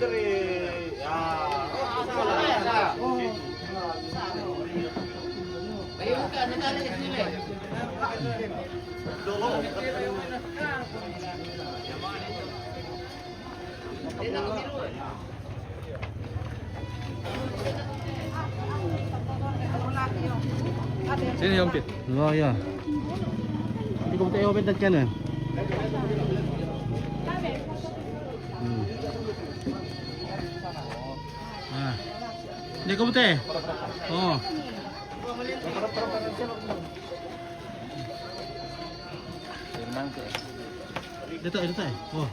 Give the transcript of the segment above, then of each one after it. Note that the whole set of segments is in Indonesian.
dari ya. Ayo bukan negara di sini. Sini Om Pit. Oh ya. Hindi ko tayo open ka na. Ah. Hindi ko tayo. Oh. Dito, dito. Oh.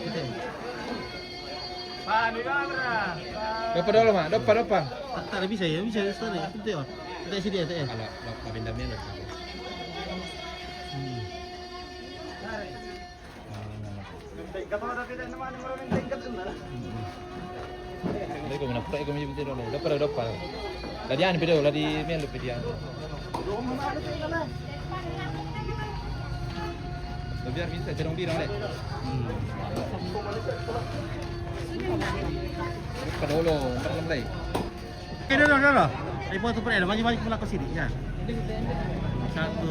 Dito. Dapat dulu mah, dapat. Tak bisa ya, bisa sana. Dito. Dito sini ya, dito. Kalau pindah-pindah lah. Dai ko minapura ko mi video lo. Dapat. Ladian video, ladi melu video. Biar bisa cerong birang deh. Pada ulo, malam lagi. Oke, dah. Ini foto pernah, maju pulang ke sini ya. Satu.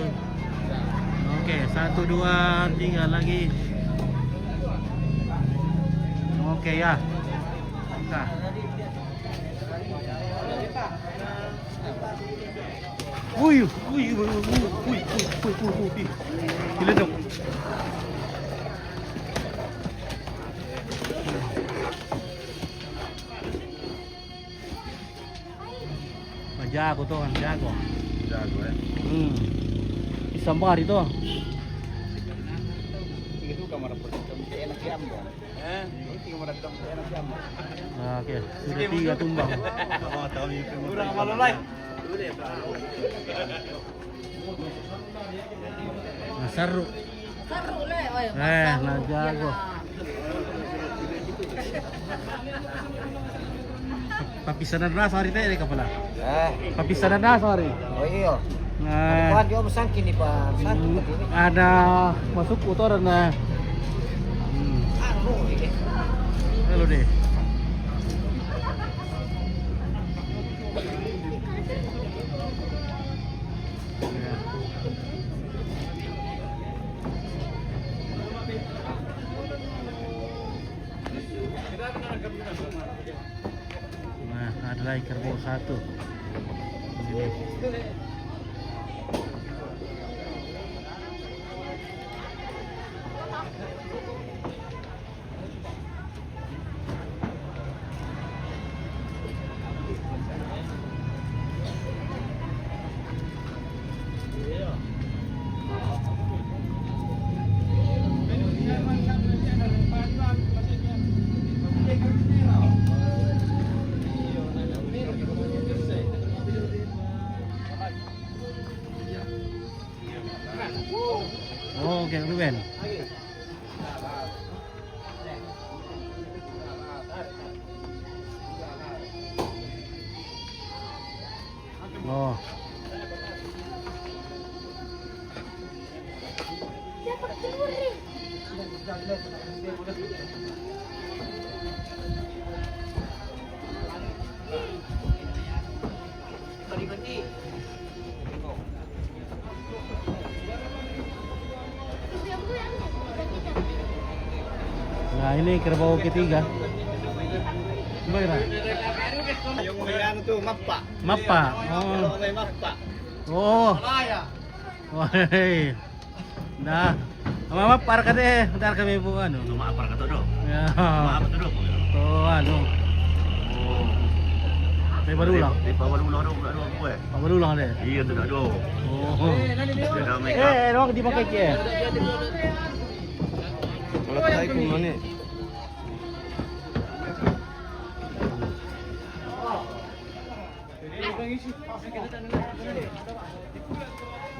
Oke, 1, 2, 3 lagi. Oke ya. Nah. Wih. Gila dong. Jago tuh kan, jago ya. Bisa banget itu. Itu kamar enak jam dong. Ini kamar enak jam. Nah, oke, sudah 3 tumbang. Udah malu lagi. Nah, seru. Seru le, oi. Nah jago. Papisanan na sorry tayo ka pala. Papisanan na sorry. Oh iya. Nah, Kuan dia pesan kini Pak. ada masuk motor na. Halo deh. Nah, ada lagi kerbau 1. Ini. Oh, oke, Ruben. Oh. Nah, ini kerbau ketiga. Gimana? Yung may ano to, mappa. Mappa. Yung may mappa. Oh. Oh. Hey. Nah. Mama par ka deh. Bentar kami po ano. Maapar ka to do. Ya. Maapar to do. Oh, ano. Oh. May barulang. Di pawalulang do, ano ko eh. Pabarulang deh. Iya to do. Oh. No, di pakai ke. Kalau tayo kung ano eh.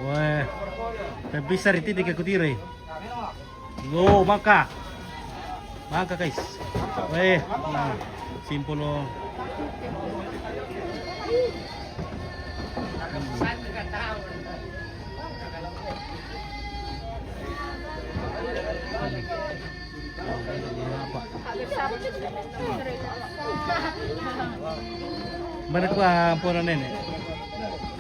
Wah, besar itu tiga kutire. Go, maka guys. Weh, nah, simpul lo. Mana kuah ampunan nenek?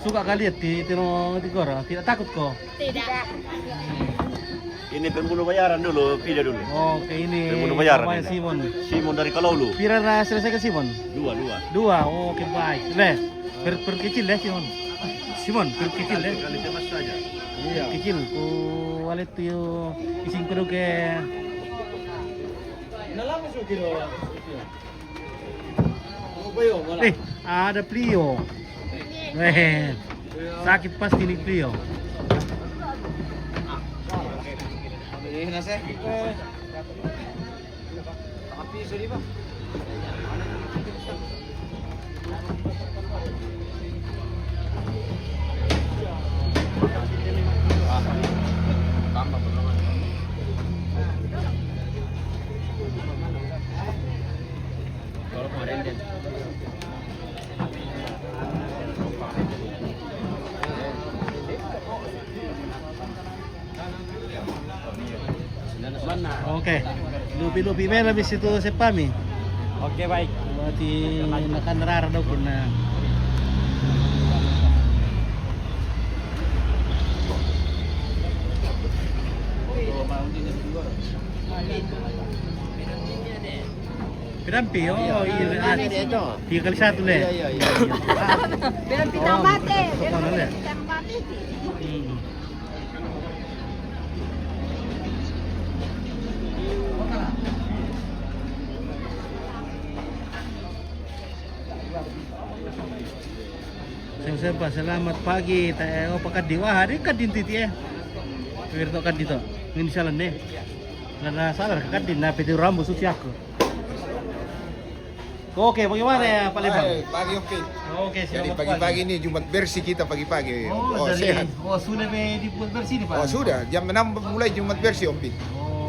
Suka kali lihat di Tigor? Tidak takut kok? Tidak. Ini pembunuh bayaran dulu, pilih dulu. Oke, ini Pembunuh bayaran namanya ini. Simon. Simon dari Kalaulu. Pira na selesai ke Simon? Dua. Oke baik. Per kecil deh Simon. Simon, per kecil deh. Kali temas saja. Iya. Kecil. Ku walet tuh ising kudu ke. Ada Plio. Sakit pasti nih Plio. Oke. Lupi merah habis itu sepami. Oke, baik. Berarti nakan rara daw na. Pinampi, oh iya. 3 kali 1 le. Iya. Bilang pitang bate. Ito na le. Pitang bate. Sempa, selamat pagi. Tayo pakadi. Wah, hari kadin titi eh. Wirto kadin to. Ngin salan deh. Nana salar kadin na piti rambu suci aku. Oke, bagaimana ya Pak Lebang? Pagi oke. Oke, Jadi selamat pagi-pagi ini Jumat bersih kita pagi-pagi. Oh, dari, Sehat. oh sudah dibuat bersih nih Pak? Oh sudah, jam 6 mulai Jumat bersih Om Pit.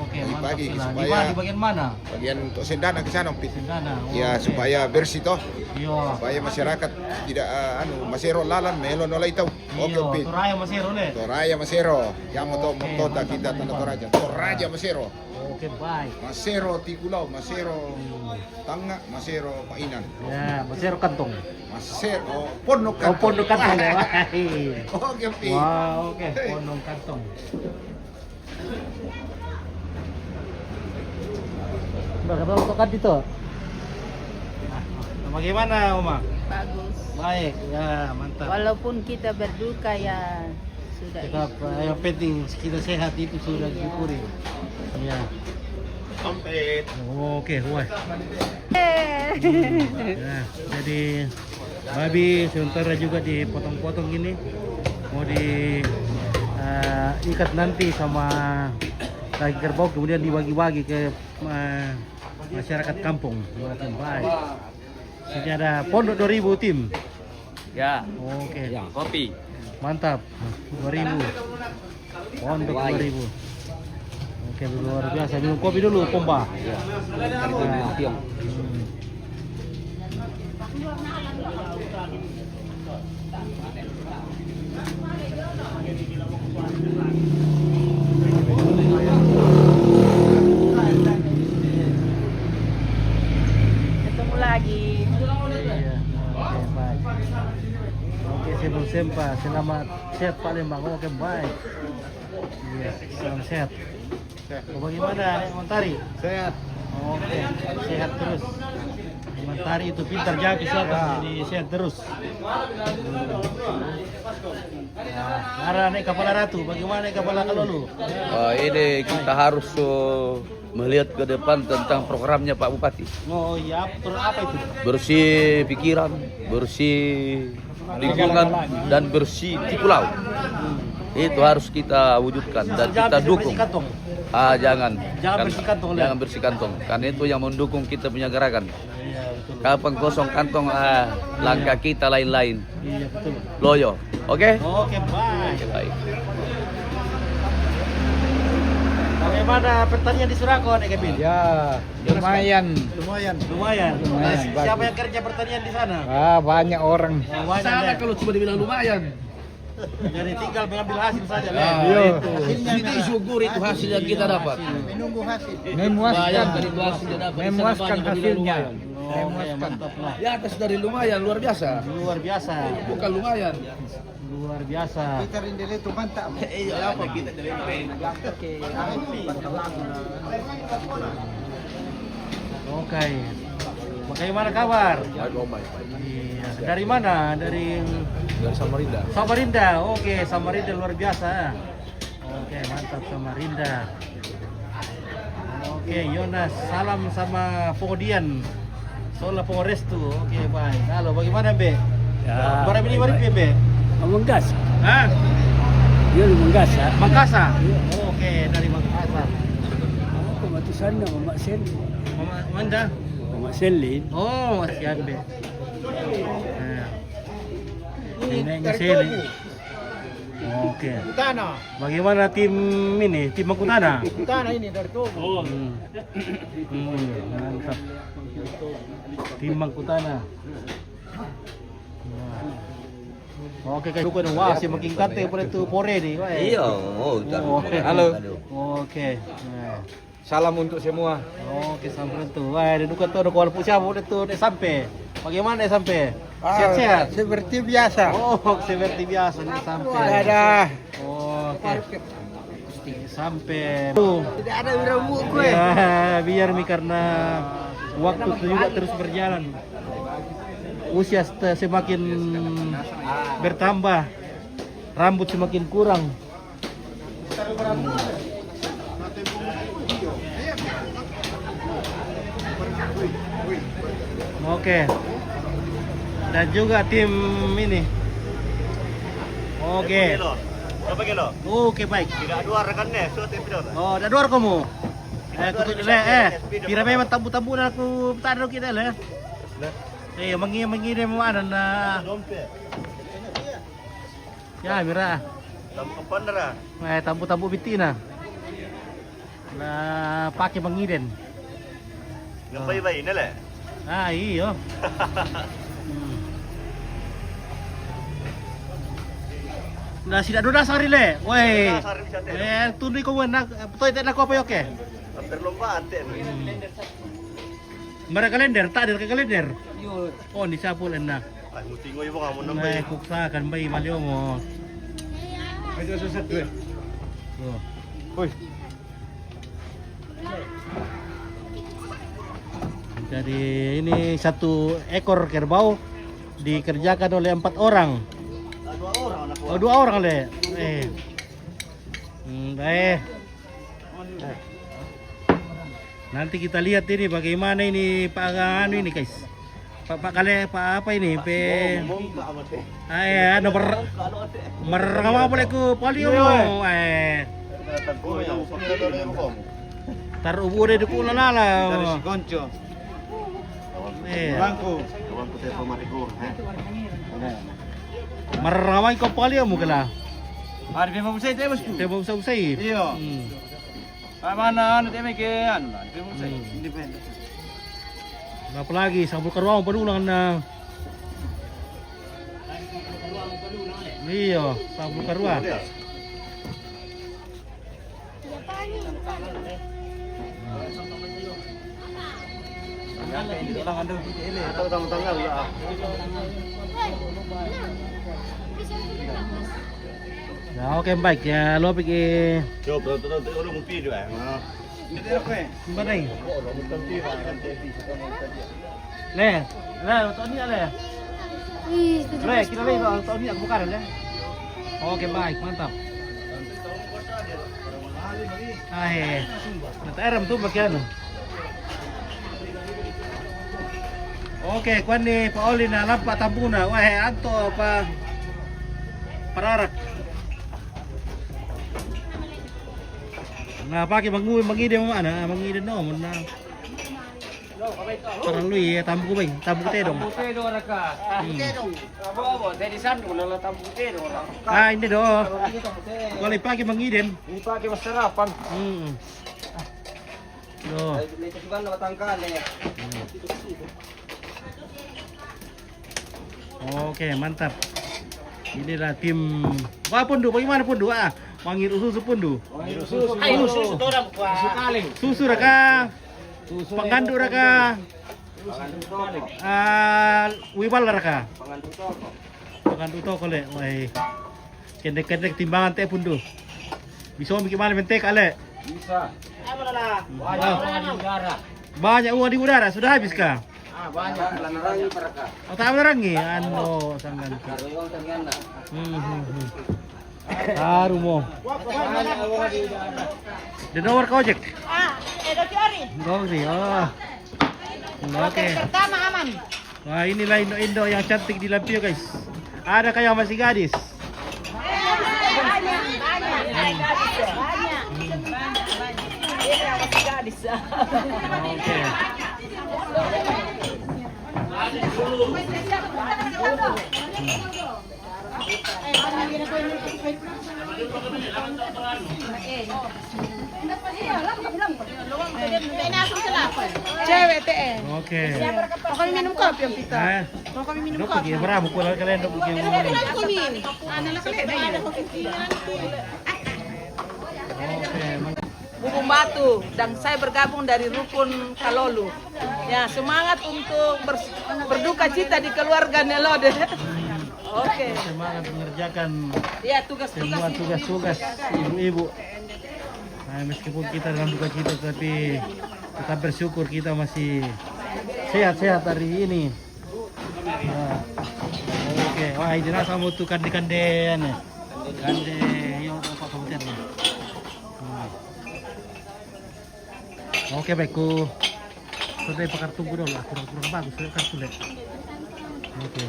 Oke, Dari mantap pagi, sekali. supaya- Di bagian mana? Bagian untuk sendana ke sana Om Pit. Sendana. Oh, Ya oke. supaya bersih toh. Iya. Supaya masyarakat tidak masero lalan melon oleh itu. Oke Om Pit. Toraya masih role. Toraja masero. Yang mau Oke, kota mantap, kita tanda mantap. Toraja. Toraja masero. Oke, baik. Masero Tikulau, masero Tangga, masero Painan. Ya, masih kantong. Masero Pondok Oh, pondok kantong ya. Oke Om Pit. Wah, oke, pondok kantong. Bakal tokat dito. Bagaimana, Oma? Bagus. Baik, ya, mantap. Walaupun kita berduka ya sudah Tetap yang penting kita sehat itu sudah disyukuri. Ya. Kompet. Oke, wah. Eh. Ya, jadi babi sementara juga dipotong-potong gini. Mau di ikat nanti sama tali kerbau kemudian dibagi-bagi ke masyarakat kampung. Buatan baik. Sini ada Pondok 2000 tim. Ya. Oke. Kopi. Mantap. 2000. Pondok 2000. Oke, luar biasa. Minum kopi dulu, Pomba. Tiong. Ketemu lagi. Iya. Oke, baik. Oke, sebelum sempa, selamat sehat Pak Lembang. Oke, baik. Iya, selamat sehat. Oh, bagaimana, Nek Montari? Sehat. Oke, sehat terus. Montari itu pintar jaga kesehatan, jadi sehat terus. Nah, Ara Nek Kepala Ratu, bagaimana Nek Kepala Kalolu? Ini kita harus melihat ke depan tentang programnya Pak Bupati. Oh iya, apa itu? Bersih pikiran, bersih lingkungan, dan bersih di pulau. Itu harus kita wujudkan dan kita dukung. Bersih kantong. Jangan. Jangan bersih kantong, Le. Jangan bersih kantong. Karena itu yang mendukung kita punya gerakan. Iya, betul. Kapan kosong kantong, langkah kita lain-lain. Iya, betul. Loyo. Oke? Oke, baik. Oke, baik. Bagaimana pertanian di Surago, Nek Kevin? Ya, lumayan. Lumayan. Lumayan, Siapa bagus. yang kerja pertanian di sana? Banyak orang. Oh, banyak, Le. kalau cuma dibilang lumayan. Jadi tinggal mengambil hasil saja, Le. Iya. Kita syukur itu hasil yang kita dapat. Memuaskan. Bayangkan itu hasil yang dapat. Memuaskan hasilnya. Oke, mantap lah. Di atas dari lumayan, luar biasa. Luar biasa. Bukan lumayan. Luar biasa. Kita rin dili tu mantap. Iya, apa kita dari Oke. Bagaimana kabar? Iya. Dari mana? Dari Samarinda. Samarinda. Oke, Samarinda luar biasa. Oke, mantap Samarinda. Oke, Yonas, salam sama Podian. Soalnya Restu. Oke, baik. Halo, bagaimana, Be? Ya. Berapa ini baru Be? Menggas. Hah? Dia menggas ya. Mangkasa. Oke, dari Mangkasa. Aku mati sana Mak Sen. Mana? Mak Selin. Oh, masih Be. Nah. Neneknya Seli. Oke. Tanah. Bagaimana tim ini? Tim Mangkutana? Tanah ini dari tu. Mantap. Tim Mangkutana. Oke, kayak bukan wah si makin kate pada tu pore ni. Iya, oh, Halo. Oke. Nah. Salam untuk semua. Oke, sampai tu. Wah, dia duka tu kalau punya apa tu dia sampai. Bagaimana dia sampai? Sehat-sehat. Seperti biasa. Oh, seperti biasa ni sampai. Ada. Oke. Sampai. Tuh. Tidak ada biramu gue. Ya, biar mi karena waktu itu juga terus berjalan. Usia semakin bertambah, rambut semakin kurang. Oke. Dan juga tim ini. Oke. Berapa kilo? Oke, baik. Tidak dua rekannya, so tim video. Oh, dah dua kamu. Kutu pira memang tabu-tabu na aku tak ada kita lah. Mangi dia mana na. Ya, mira. Tamu kapan dah? Tabu-tabu biti na. Na pakai mangiden. Gambay-bay na le. Iyo. Nah, sida doda sari le. Woi. Tundi ko na toy na ko pa yoke. Perlombaan ten. Mara kalender, tak ada kalender. Oh, ni sapul na. Ay, mutingoy mo kamu nang May kuksa kan bay malyo mo. Itu susah tuh. Oh. Woi. Jadi ini satu ekor kerbau dikerjakan oleh 4 orang. Dua orang anak. Oh, 2 orang le. Baik. Nanti kita lihat ini bagaimana ini Pak anu ini guys. Pak kali Pak apa ini? Merangama boleh ku polio. Tar ubu de ku lala. Gonco. Bangku. Bangku te pamarigo. Merangama ko polio mo kala. Hari dia mau saya tebus. Tebo usay. Iya. Mana anu teme ke anu lah. Dia mau saya Hmm. independen. Apalagi sabul karuang padulang na. Iya, sabul karuang. Atau tanggal lah. Ya, oke baik ya, lo pergi. Coba tuh orang mumpi juga. Ini apa? Mana ni? Le, tahun ni le. Le, kita le tahun ni aku bukan le. Oke baik, mantap. Nanti aram tu bagian. Oke, kuan ni Pak Oli na lampak tambuna. Wah, anto apa? Pararak. Nah, pakai mangide mo mana? Mangide no, mo na. Parang lu ya tambu ko ba? Tambu te dong. Putih do raka. Putih dong. Abo, dari sana wala tam putih do. Hindi do. Wala pakai mangiden. Ini pakai masarapan. Do. Lepas na matangkal eh. Oke, mantap. Inilah tim. Wah, Pundu, bagaimana Pundu? Manggil susu Pundu. Susu orang kuah. Susu kaling. Susu raka. Penggandu raka. Wibalar ka? Pangan tuto ko. Pakan tuto ko le. Wai. Kendek-kendek timbangan teh pundu. Bisa bikin mana mentek ale? Bisa. Banyak udara. Banyak uang di udara, sudah habis kah? Banyak menerangi mereka. Oh, tak menerangi? Ano, sanggan. Karuyong ternyata. Haru mo. The nomor ka ojek? Gogri, oh. Oke. Pertama aman. Wah, inilah Indo-Indo yang cantik di Lampio, guys. Ada kayak masih gadis. Oke. Cewek teh. Oke. Mau kami minum kopi yang pita. Nah, Mau kami minum dok kopi. pergi berapa kalian kalian dok pergi ngomong. Oke. Bubung Batu dan saya bergabung dari Rukun Kalolu. Ya, semangat untuk berduka cita di keluarga Nelode. Oke. Semangat mengerjakan Ya, tugas-tugas semua tugas-tugas ibu-ibu. Nah, meskipun kita dalam duka cita tapi tetap bersyukur kita masih sehat-sehat hari ini. Nah, oke, wah ini rasa mau tuh kande-kandean ya. Kande, yang apa kemudian nih. Oke baikku. Sudah pakai tunggu dulu, kurang bagus kartu deh. Oke.